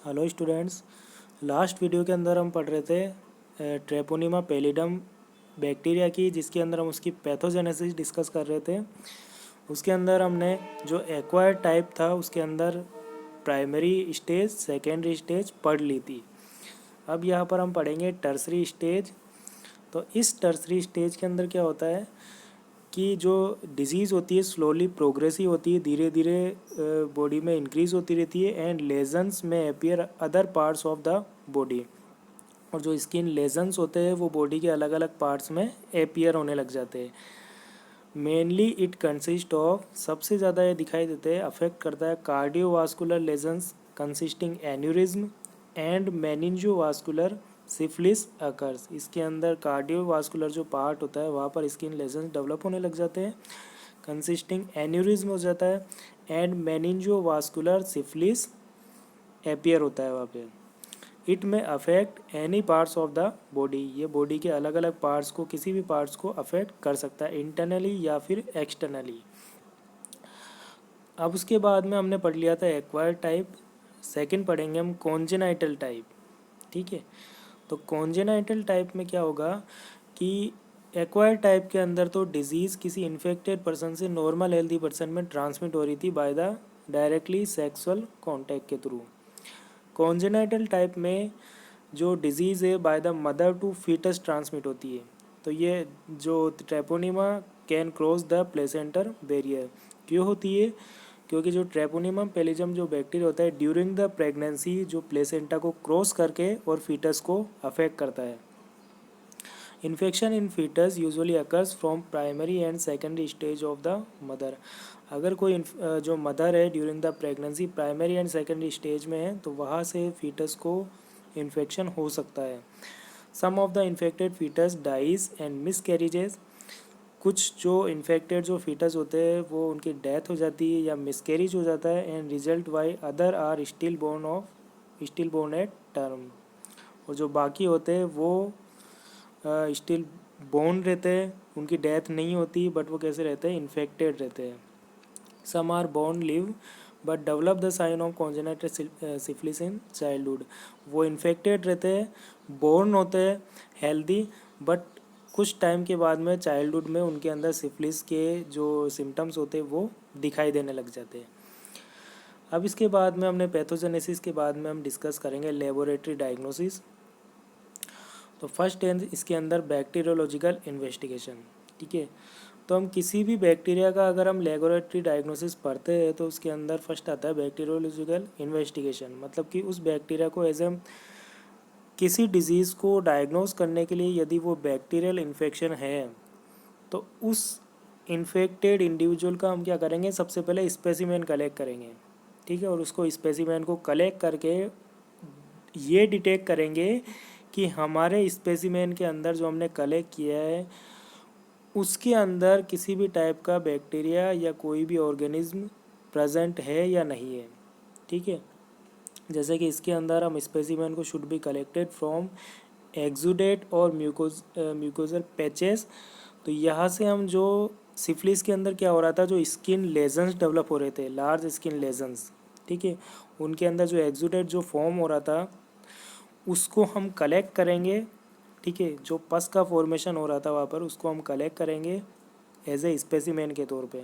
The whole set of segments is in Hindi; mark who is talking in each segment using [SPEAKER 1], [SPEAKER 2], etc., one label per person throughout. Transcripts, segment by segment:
[SPEAKER 1] Hello students. लास्ट वीडियो के अंदर हम पढ़ रहे थे ट्रेपोनिमा पैलिडम बैक्टीरिया की, जिसके अंदर हम उसकी पैथोजेनेसिस डिस्कस कर रहे थे। उसके अंदर हमने जो एक्वायर्ड टाइप था उसके अंदर प्राइमरी स्टेज, सेकेंडरी स्टेज पढ़ ली थी। अब यहाँ पर हम पढ़ेंगे टर्सरी स्टेज। तो इस टर्सरी स्टेज के अंदर क्या होता है कि जो डिजीज़ होती है स्लोली प्रोग्रेसिव होती है, धीरे धीरे बॉडी में इंक्रीज़ होती रहती है एंड लेजन्स में appear other parts of the body. और जो स्किन लेजन्स होते हैं वो बॉडी के अलग अलग पार्ट्स में अपीयर होने लग जाते हैं। मेनली इट कंसिस्ट ऑफ, सबसे ज़्यादा ये दिखाई देते हैं, अफेक्ट करता है cardiovascular lesions consisting aneurysm and meningovascular syphilis occurs. इसके अंदर कार्डियोवास्कुलर जो पार्ट होता है वहाँ पर स्किन लेजन्स डेवलप होने लग जाते हैं, कंसिस्टिंग एन्यूरिज्म हो जाता है एंड मेनिंजोवास्कुलर सिफिलिस एपियर होता है वहाँ पे। इट में affect any parts of the body, ये बॉडी के अलग अलग पार्ट्स को, किसी भी पार्ट्स को अफेक्ट कर सकता है, इंटरनली या फिर एक्सटर्नली। अब उसके बाद में हमने पढ़ लिया था एक्वायर्ड टाइप। सेकंड पढ़ेंगे हम कॉन्जेनाइटल टाइप। ठीक है, तो कॉन्जेनाइटल टाइप में क्या होगा कि एक्वायर्ड टाइप के अंदर तो डिजीज़ किसी इन्फेक्टेड पर्सन से नॉर्मल हेल्दी पर्सन में ट्रांसमिट हो रही थी by the directly sexual contact के थ्रू। कॉन्जेनाइटल टाइप में जो डिजीज़ है by the mother to foetus transmit होती है। तो ये जो Treponema can cross the placenta barrier क्यों होती है? क्योंकि जो ट्रेपोनिमम पेलिजम जो बैक्टीरिया होता है ड्यूरिंग द प्रेगनेंसी जो प्लेसेंटा को क्रॉस करके और फीटस को अफेक्ट करता है। Infection in foetus usually occurs from primary and secondary stage of the mother. अगर कोई जो मदर है during the pregnancy primary and secondary stage में है तो वहाँ से फीटस को इन्फेक्शन हो सकता है। Some of the infected foetus dies and miscarriages. कुछ जो इन्फेक्टेड जो फीटस होते हैं वो उनकी डेथ हो जाती है या मिसकैरेज हो जाता है and result why other are still born at term. और जो बाकी होते हैं वो स्टिल बोर्न रहते हैं, उनकी डेथ नहीं होती, बट वो कैसे रहते हैं? इन्फेक्टेड रहते हैं। Some are born live but develop the sign of congenital syphilis in childhood. वो इन्फेक्टेड रहते हैं, बोर्न होते हैं हेल्दी, बट कुछ टाइम के बाद में चाइल्डहुड में उनके अंदर सिफिलिस के जो सिम्टम्स होते हैं वो दिखाई देने लग जाते हैं। अब इसके बाद में हमने पैथोजेनेसिस के बाद में हम डिस्कस करेंगे लेबोरेटरी डायग्नोसिस। तो फर्स्ट है इसके अंदर बैक्टीरियोलॉजिकल इन्वेस्टिगेशन। ठीक है, तो हम किसी भी बैक्टीरिया का अगर हम लेबोरेटरी डायग्नोसिस पढ़ते हैं तो उसके अंदर फर्स्ट आता है बैक्टीरियोलॉजिकल इन्वेस्टिगेशन। मतलब कि उस बैक्टीरिया को एज ए किसी डिजीज़ को डायग्नोस करने के लिए यदि वो बैक्टीरियल इन्फेक्शन है तो उस इन्फेक्टेड इंडिविजुअल का हम क्या करेंगे? सबसे पहले स्पेसिमेन कलेक्ट करेंगे। ठीक है, और उसको स्पेसिमेन को कलेक्ट करके ये डिटेक्ट करेंगे कि हमारे स्पेसिमेन के अंदर जो हमने कलेक्ट किया है उसके अंदर किसी भी टाइप का बैक्टीरिया या कोई भी ऑर्गेनिज्म प्रेजेंट है या नहीं है। ठीक है, जैसे कि इसके अंदर हम स्पेसिमेन को should be collected from exudate और म्यूकोजल पैचेस। तो यहाँ से हम जो सिफिलिस के अंदर क्या हो रहा था, जो स्किन लेजन्स डेवलप हो रहे थे, लार्ज स्किन लेजन्स, ठीक है, उनके अंदर जो एक्सुडेट जो फॉर्म हो रहा था उसको हम कलेक्ट करेंगे। ठीक है, जो पस का फॉर्मेशन हो रहा था वहाँ पर उसको हम कलेक्ट करेंगे एज ए स्पेसिमेन के तौर पे।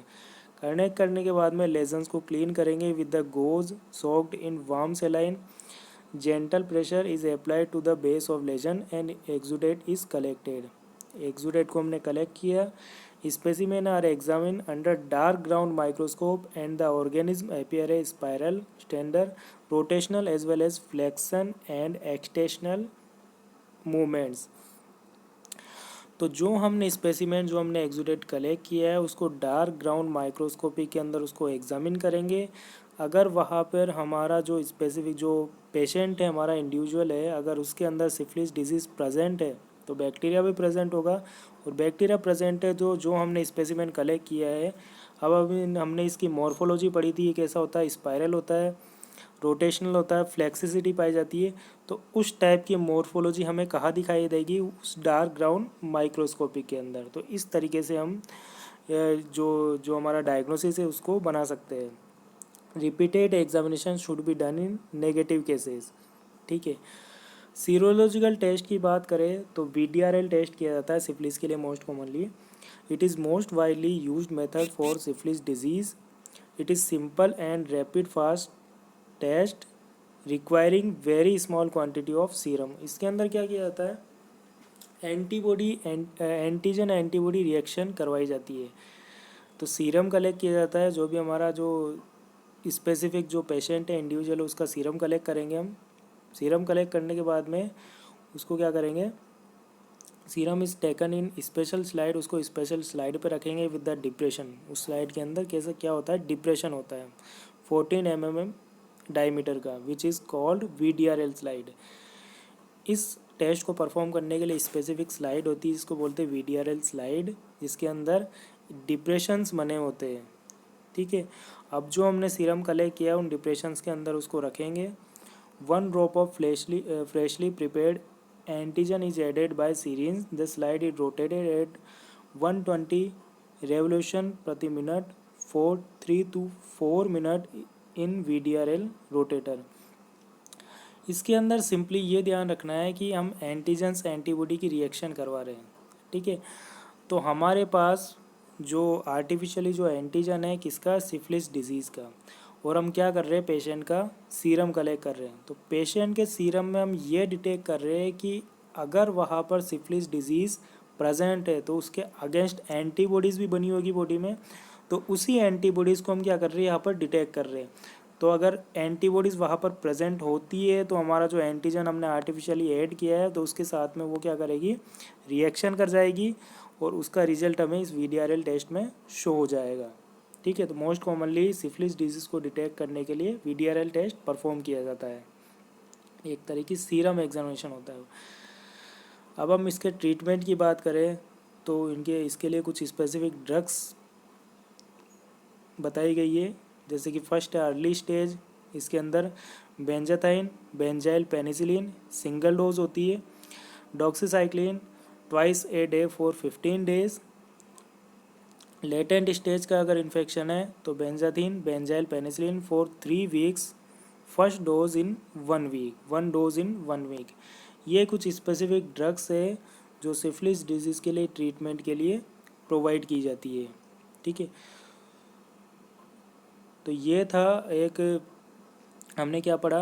[SPEAKER 1] कनेक्ट करने के बाद में लेजन्स को क्लीन करेंगे with the gauze soaked in warm saline. Gentle pressure is applied to the base of lesion and exudate is collected. Exudate को हमने कलेक्ट किया। Specimen are examine under dark ground microscope and the organism appear a spiral, standard, rotational as well as flexion and extensional movements. तो जो हमने स्पेसिमेन जो हमने एक्सुडेट कलेक्ट किया है उसको डार्क ग्राउंड माइक्रोस्कोपी के अंदर उसको एग्जामिन करेंगे। अगर वहाँ पर हमारा जो स्पेसिफिक जो पेशेंट है, हमारा इंडिविजुअल है, अगर उसके अंदर सिफिलिस डिजीज़ प्रेजेंट है तो बैक्टीरिया भी प्रेजेंट होगा। और बैक्टीरिया प्रेजेंट है तो जो हमने स्पेसिमेन कलेक्ट किया है, अब अभी हमने इसकी मॉर्फोलॉजी पढ़ी थी, ये कैसा होता है? स्पाइरल होता है, रोटेशनल होता है, फ्लेक्सिसिटी पाई जाती है। तो उस टाइप की मॉर्फोलॉजी हमें कहाँ दिखाई देगी? उस डार्क ग्राउंड माइक्रोस्कोपी के अंदर। तो इस तरीके से हम जो जो हमारा डायग्नोसिस है उसको बना सकते हैं। Repeated examination should be done in negative cases. ठीक है। सीरोलॉजिकल टेस्ट की बात करें तो VDRL टेस्ट किया जाता है सिफिलिस के लिए most commonly. It is most widely used method for syphilis disease. It is simple and rapid fast test requiring very small quantity of serum. इसके अंदर क्या किया जाता है, एंटीजन एंटीबॉडी रिएक्शन करवाई जाती है। तो सीरम कलेक्ट किया जाता है, जो भी हमारा जो स्पेसिफिक जो पेशेंट है इंडिविजुअल है उसका सीरम कलेक्ट करेंगे हम। सीरम कलेक्ट करने के बाद में उसको क्या करेंगे, serum is taken in special slide, उसको स्पेशल स्लाइड पे रखेंगे विद द डिप्रेशन। उस स्लाइड के अंदर कैसे क्या होता है, डिप्रेशन होता है 14 mm डायमीटर का, which is called VDRL slide. इस टेस्ट को परफॉर्म करने के लिए स्पेसिफिक स्लाइड होती है, जिसको बोलते हैं VDRL स्लाइड, जिसके अंदर डिप्रेशंस बने होते हैं। ठीक है। अब जो हमने सीरम कलेक्ट किया उन डिप्रेशंस के अंदर उसको रखेंगे। 1 drop of freshly prepared antigen is added by series. The slide is rotated at 120 revolution प्रति minute for 3 to 4 minute in VDRL rotator. इसके अंदर सिंपली ये ध्यान रखना है कि हम एंटीजन्स एंटीबॉडी की रिएक्शन करवा रहे हैं। ठीक है। तो हमारे पास जो आर्टिफिशियली जो एंटीजन है किसका, सिफिलिस डिजीज़ का, और हम क्या कर रहे हैं, पेशेंट का सीरम कलेक्ट कर रहे हैं। तो पेशेंट के सीरम में हम ये डिटेक्ट कर रहे हैं कि अगर वहाँ पर सिफिलिस डिजीज़ प्रेजेंट है तो उसके अगेंस्ट एंटीबॉडीज़ भी बनी होगी बॉडी में। तो उसी एंटीबॉडीज़ को हम क्या कर रहे हैं, यहाँ पर डिटेक्ट कर रहे हैं। तो अगर एंटीबॉडीज़ वहाँ पर प्रेजेंट होती है तो हमारा जो एंटीजन हमने आर्टिफिशियली ऐड किया है तो उसके साथ में वो क्या करेगी, रिएक्शन कर जाएगी, और उसका रिजल्ट हमें इस VDRL टेस्ट में शो हो जाएगा। ठीक है। तो मोस्ट कॉमनली सिफिलिस डिजीज़ को डिटेक्ट करने के लिए VDRL टेस्ट परफॉर्म किया जाता है, एक तरह की सीरम एग्जामिनेशन होता है। अब हम इसके ट्रीटमेंट की बात करें तो इसके लिए कुछ स्पेसिफिक ड्रग्स बताई गई है। जैसे कि फर्स्ट है अर्ली स्टेज, इसके अंदर benzathine, benzyl penicillin single dose होती है। Doxycycline twice a day for 15 days. Latent stage का अगर इन्फेक्शन है तो benzathine, benzyl penicillin for 3 weeks, first dose in 1 week, 1 dose in 1 week. ये कुछ स्पेसिफिक ड्रग्स है जो सिफिलिस डिजीज़ के लिए ट्रीटमेंट के लिए प्रोवाइड की जाती है। ठीक है। तो ये था एक, हमने क्या पढ़ा,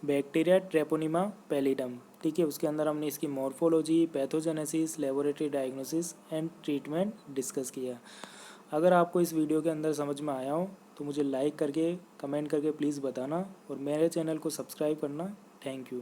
[SPEAKER 1] बैक्टीरिया ट्रेपोनिमा पैलिडम। ठीक है। उसके अंदर हमने इसकी morphology, pathogenesis, laboratory diagnosis and treatment discuss किया। अगर आपको इस वीडियो के अंदर समझ में आया हो तो मुझे लाइक करके कमेंट करके प्लीज़ बताना, और मेरे चैनल को सब्सक्राइब करना। Thank you.